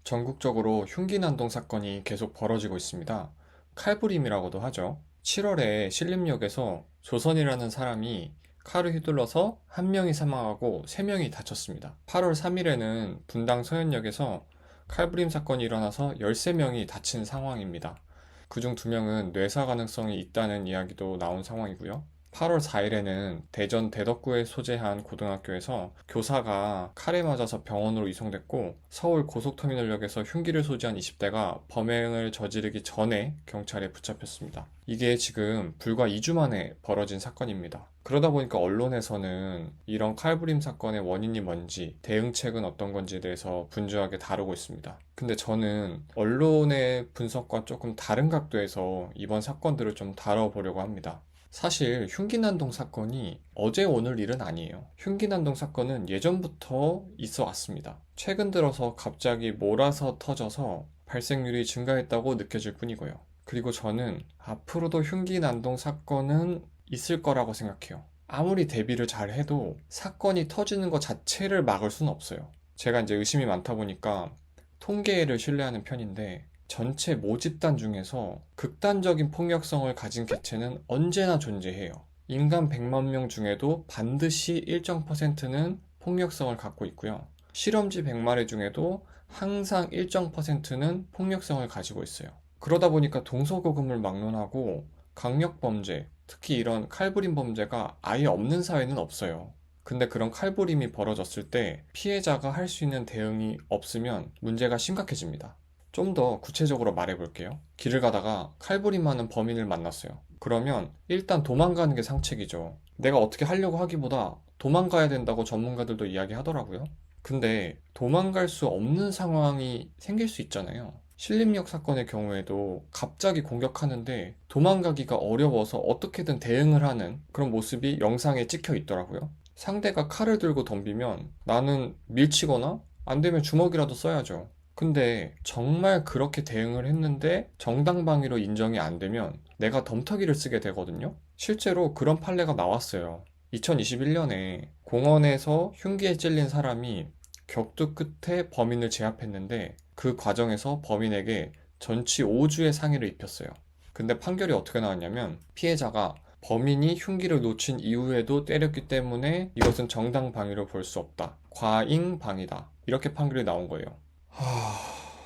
전국적으로 흉기 난동 사건이 계속 벌어지고 있습니다. 칼부림이라고도 하죠. 7월에 신림역에서 조선이라는 사람이 칼을 휘둘러서 한 명이 사망하고 3명이 다쳤습니다. 8월 3일에는 분당 서현역에서 칼부림 사건이 일어나서 13명이 다친 상황입니다. 그중 2명은 뇌사 가능성이 있다는 이야기도 나온 상황이고요. 8월 4일에는 대전 대덕구에 소재한 고등학교에서 교사가 칼에 맞아서 병원으로 이송됐고, 서울 고속터미널역에서 흉기를 소지한 20대가 범행을 저지르기 전에 경찰에 붙잡혔습니다. 이게 지금 불과 2주 만에 벌어진 사건입니다. 그러다 보니까 언론에서는 이런 칼부림 사건의 원인이 뭔지, 대응책은 어떤 건지에 대해서 분주하게 다루고 있습니다. 근데 저는 언론의 분석과 조금 다른 각도에서 이번 사건들을 좀 다뤄보려고 합니다. 사실 흉기난동 사건이 어제 오늘 일은 아니에요. 흉기난동 사건은 예전부터 있어 왔습니다. 최근 들어서 갑자기 몰아서 터져서 발생률이 증가했다고 느껴질 뿐이고요. 그리고 저는 앞으로도 흉기난동 사건은 있을 거라고 생각해요. 아무리 대비를 잘 해도 사건이 터지는 것 자체를 막을 수는 없어요. 제가 이제 의심이 많다 보니까 통계를 신뢰하는 편인데, 전체 모집단 중에서 극단적인 폭력성을 가진 개체는 언제나 존재해요. 인간 100만 명 중에도 반드시 일정 퍼센트는 폭력성을 갖고 있고요. 실험지 100마리 중에도 항상 일정 퍼센트는 폭력성을 가지고 있어요. 그러다 보니까 동서고금을 막론하고 강력범죄, 특히 이런 칼부림 범죄가 아예 없는 사회는 없어요. 근데 그런 칼부림이 벌어졌을 때 피해자가 할 수 있는 대응이 없으면 문제가 심각해집니다. 좀 더 구체적으로 말해볼게요. 길을 가다가 칼부림하는 범인을 만났어요. 그러면 일단 도망가는 게 상책이죠. 내가 어떻게 하려고 하기보다 도망가야 된다고 전문가들도 이야기하더라고요. 근데 도망갈 수 없는 상황이 생길 수 있잖아요. 신림역 사건의 경우에도 갑자기 공격하는데 도망가기가 어려워서 어떻게든 대응을 하는 그런 모습이 영상에 찍혀 있더라고요. 상대가 칼을 들고 덤비면 나는 밀치거나 안 되면 주먹이라도 써야죠. 근데 정말 그렇게 대응을 했는데 정당방위로 인정이 안 되면 내가 덤터기를 쓰게 되거든요. 실제로 그런 판례가 나왔어요. 2021년에 공원에서 흉기에 찔린 사람이 격투 끝에 범인을 제압했는데, 그 과정에서 범인에게 전치 5주의 상해를 입혔어요. 근데 판결이 어떻게 나왔냐면, 피해자가 범인이 흉기를 놓친 이후에도 때렸기 때문에 이것은 정당방위로 볼 수 없다, 과잉방위다, 이렇게 판결이 나온 거예요.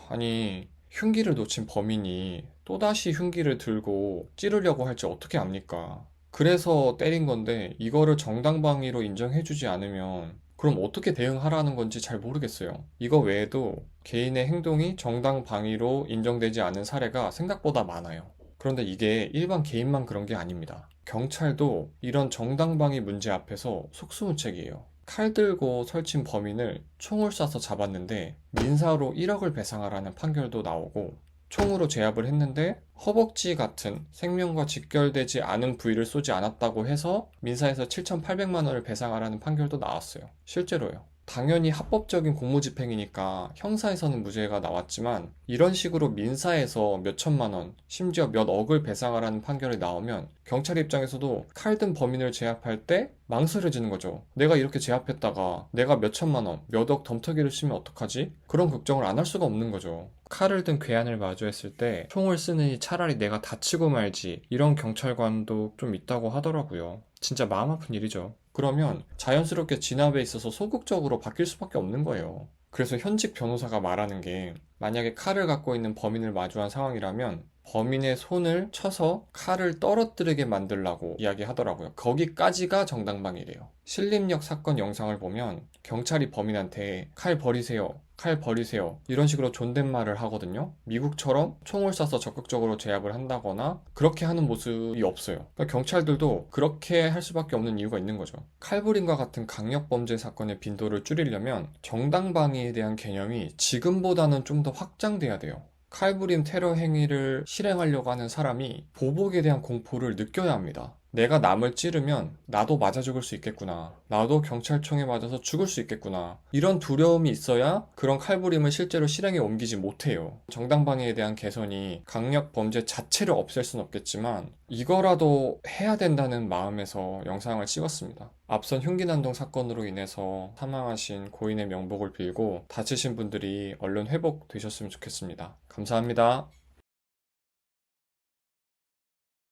아니, 흉기를 놓친 범인이 또다시 흉기를 들고 찌르려고 할지 어떻게 압니까? 그래서 때린 건데 이거를 정당방위로 인정해주지 않으면 그럼 어떻게 대응하라는 건지 잘 모르겠어요. 이거 외에도 개인의 행동이 정당방위로 인정되지 않은 사례가 생각보다 많아요. 그런데 이게 일반 개인만 그런 게 아닙니다. 경찰도 이런 정당방위 문제 앞에서 속수무책이에요. 칼 들고 설친 범인을 총을 쏴서 잡았는데 민사로 1억을 배상하라는 판결도 나오고, 총으로 제압을 했는데 허벅지 같은 생명과 직결되지 않은 부위를 쏘지 않았다고 해서 민사에서 7,800만 원을 배상하라는 판결도 나왔어요. 실제로요. 당연히 합법적인 공무집행이니까 형사에서는 무죄가 나왔지만, 이런 식으로 민사에서 몇 천만 원, 심지어 몇 억을 배상하라는 판결이 나오면 경찰 입장에서도 칼 든 범인을 제압할 때 망설여지는 거죠. 내가 이렇게 제압했다가 내가 몇 천만 원, 몇 억 덤터기를 쓰면 어떡하지? 그런 걱정을 안 할 수가 없는 거죠. 칼을 든 괴한을 마주했을 때 총을 쓰느니 차라리 내가 다치고 말지, 이런 경찰관도 좀 있다고 하더라고요. 진짜 마음 아픈 일이죠. 그러면 자연스럽게 진압에 있어서 소극적으로 바뀔 수밖에 없는 거예요. 그래서 현직 변호사가 말하는 게, 만약에 칼을 갖고 있는 범인을 마주한 상황이라면 범인의 손을 쳐서 칼을 떨어뜨리게 만들라고 이야기하더라고요. 거기까지가 정당방위래요. 신림역 사건 영상을 보면 경찰이 범인한테 칼 버리세요, 칼 버리세요, 이런 식으로 존댓말을 하거든요. 미국처럼 총을 쏴서 적극적으로 제압을 한다거나 그렇게 하는 모습이 없어요. 그러니까 경찰들도 그렇게 할 수밖에 없는 이유가 있는 거죠. 칼부림과 같은 강력범죄 사건의 빈도를 줄이려면 정당방위에 대한 개념이 지금보다는 좀 더 확장돼야 돼요. 칼부림 테러 행위를 실행하려고 하는 사람이 보복에 대한 공포를 느껴야 합니다. 내가 남을 찌르면 나도 맞아 죽을 수 있겠구나. 나도 경찰총에 맞아서 죽을 수 있겠구나. 이런 두려움이 있어야 그런 칼부림을 실제로 실행에 옮기지 못해요. 정당방위에 대한 개선이 강력 범죄 자체를 없앨 순 없겠지만 이거라도 해야 된다는 마음에서 영상을 찍었습니다. 앞선 흉기난동 사건으로 인해서 사망하신 고인의 명복을 빌고 다치신 분들이 얼른 회복되셨으면 좋겠습니다. 감사합니다.